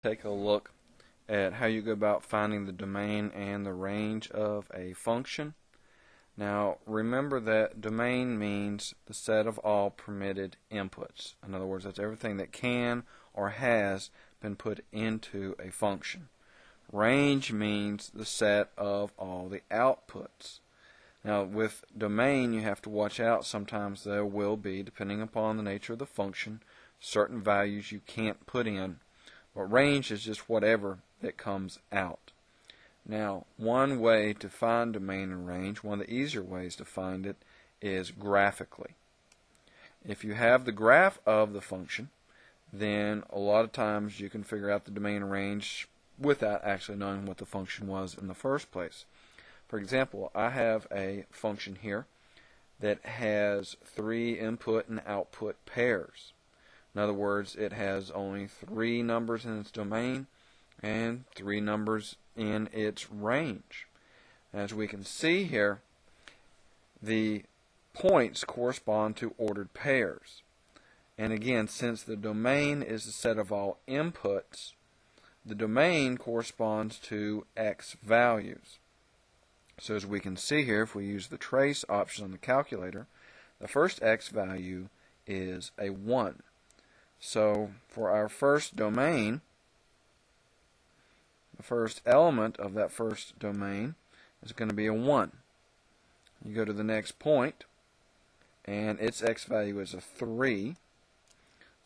Take a look at how you go about finding the domain and the range of a function. Now remember that domain means the set of all permitted inputs. In other words, that's everything that can or has been put into a function. Range means the set of all the outputs. Now with domain you have to watch out. Sometimes there will be, depending upon the nature of the function, certain values you can't put in. But range is just whatever that comes out. Now, one way to find domain and range, one of the easier ways to find it, is graphically. If you have the graph of the function, then a lot of times you can figure out the domain and range without actually knowing what the function was in the first place. For example, I have a function here that has 3 input and output pairs. In other words, it has only 3 numbers in its domain and 3 numbers in its range. As we can see here, the points correspond to ordered pairs. And again, since the domain is the set of all inputs, the domain corresponds to x values. So as we can see here, if we use the trace option on the calculator, the first x value is a 1. So for our first domain, the first element of that first domain is going to be a 1. You go to the next point, and its x value is a 3.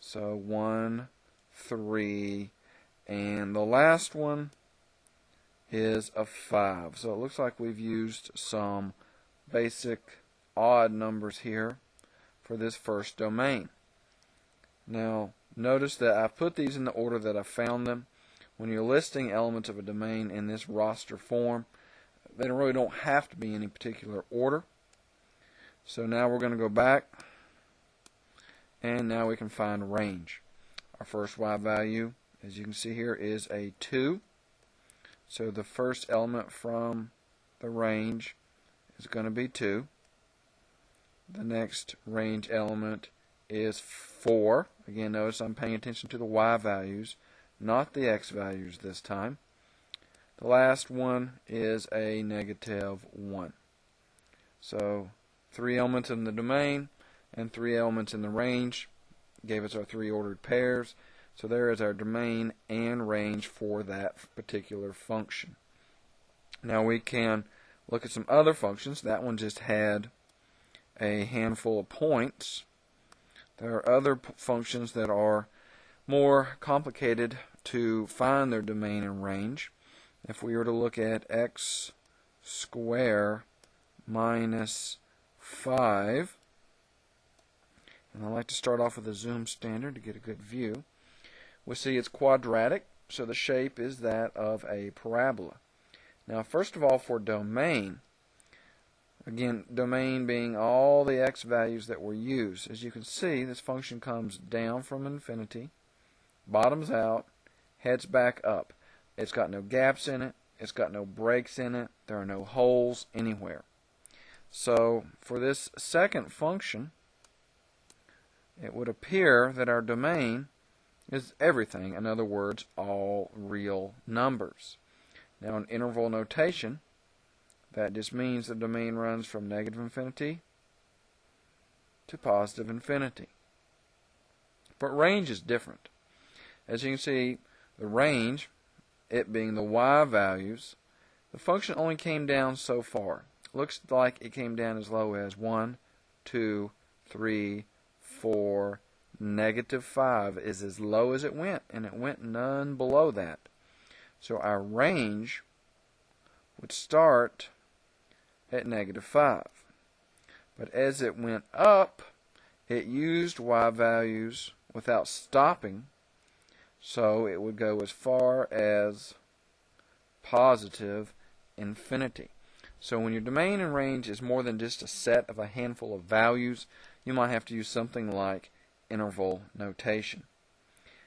So 1, 3, and the last one is a 5. So it looks like we've used some basic odd numbers here for this first domain. Now, notice that I've put these in the order that I found them. When you're listing elements of a domain in this roster form, they really don't have to be in any particular order. So now we're going to go back, and now we can find range. Our first y value, as you can see here, is a 2. So the first element from the range is going to be 2. The next range element is 4. Again, notice I'm paying attention to the y values, not the x values this time. The last one is a negative 1. So 3 elements in the domain and 3 elements in the range gave us our 3 ordered pairs. So there is our domain and range for that particular function. Now we can look at some other functions. That one just had a handful of points. There are other functions that are more complicated to find their domain and range. If we were to look at x squared minus 5, and I like to start off with a zoom standard to get a good view, we see it's quadratic, so the shape is that of a parabola. Now first of all, for domain, again, domain being all the x values that were used. As you can see, this function comes down from infinity, bottoms out, heads back up. It's got no gaps in it. It's got no breaks in it. There are no holes anywhere. So for this second function, it would appear that our domain is everything. In other words, all real numbers. Now in interval notation, that just means the domain runs from negative infinity to positive infinity. But range is different. As you can see, the range, it being the y values, the function only came down so far. Looks like it came down as low as 1, 2, 3, 4, negative 5 is as low as it went, and it went none below that. So our range would start at negative 5. But as it went up, it used y values without stopping, so it would go as far as positive infinity. So when your domain and range is more than just a set of a handful of values, you might have to use something like interval notation.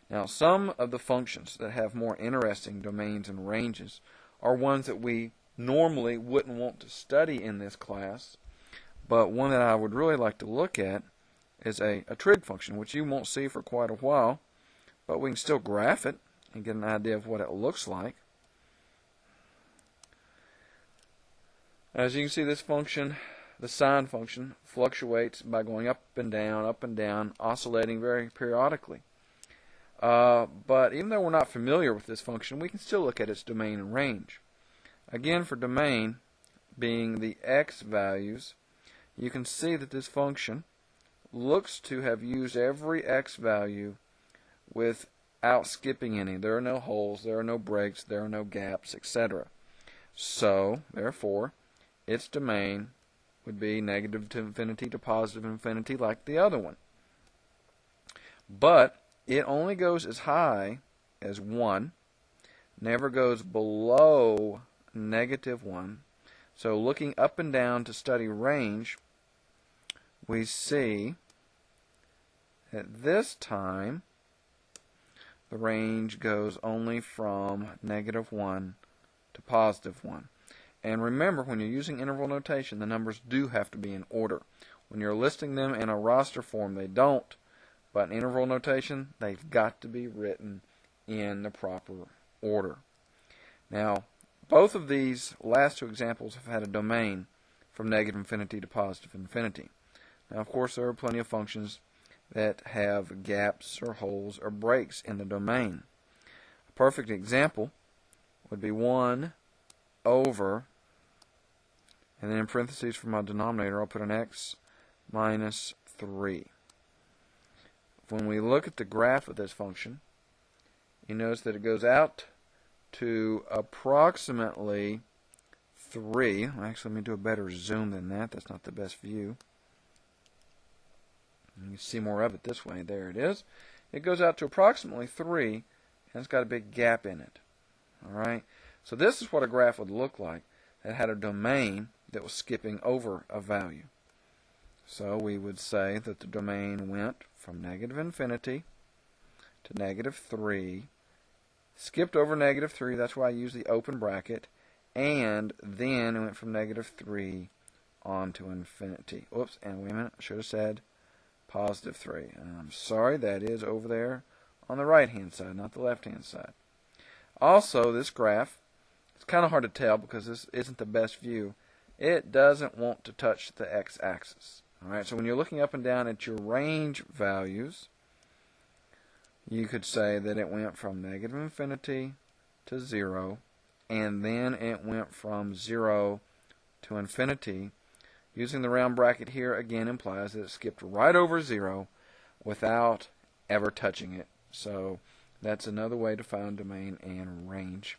Now some of the functions that have more interesting domains and ranges are ones that we normally wouldn't want to study in this class, but one that I would really like to look at is a trig function, which you won't see for quite a while, but we can still graph it. and get an idea of what it looks like. As you can see, this function, the sine function, fluctuates by going up and down, oscillating very periodically. But even though we're not familiar with this function, we can still look at its domain and range. Again, for domain being the x values, you can see that this function looks to have used every x value without skipping any. There are no holes, there are no breaks, there are no gaps, etc. So, therefore, its domain would be negative to infinity to positive infinity like the other one. But it only goes as high as 1, never goes below negative 1. So looking up and down to study range, we see at this time the range goes only from negative 1 to positive 1. And remember, when you're using interval notation, the numbers do have to be in order. When you're listing them in a roster form, they don't. But in interval notation, they've got to be written in the proper order. Now, both of these last two examples have had a domain from negative infinity to positive infinity. Now, of course, there are plenty of functions that have gaps or holes or breaks in the domain. A perfect example would be 1 over, and then in parentheses for my denominator, I'll put an x minus 3. When we look at the graph of this function, you notice that it goes out to approximately 3. Actually, let me do a better zoom than that. That's not the best view. You can see more of it this way. There it is. It goes out to approximately 3, and it's got a big gap in it. All right. So this is what a graph would look like that had a domain that was skipping over a value. So we would say that the domain went from negative infinity to negative 3, skipped over negative 3, that's why I use the open bracket, and then it went from negative 3 on to infinity. Oops, and wait a minute, I should have said positive 3. And I'm sorry, that is over there on the right-hand side, not the left-hand side. Also, this graph, it's kind of hard to tell because this isn't the best view. It doesn't want to touch the x-axis. Alright, so when you're looking up and down at your range values, you could say that it went from negative infinity to 0, and then it went from 0 to infinity. Using the round bracket here again implies that it skipped right over 0 without ever touching it. So that's another way to find domain and range.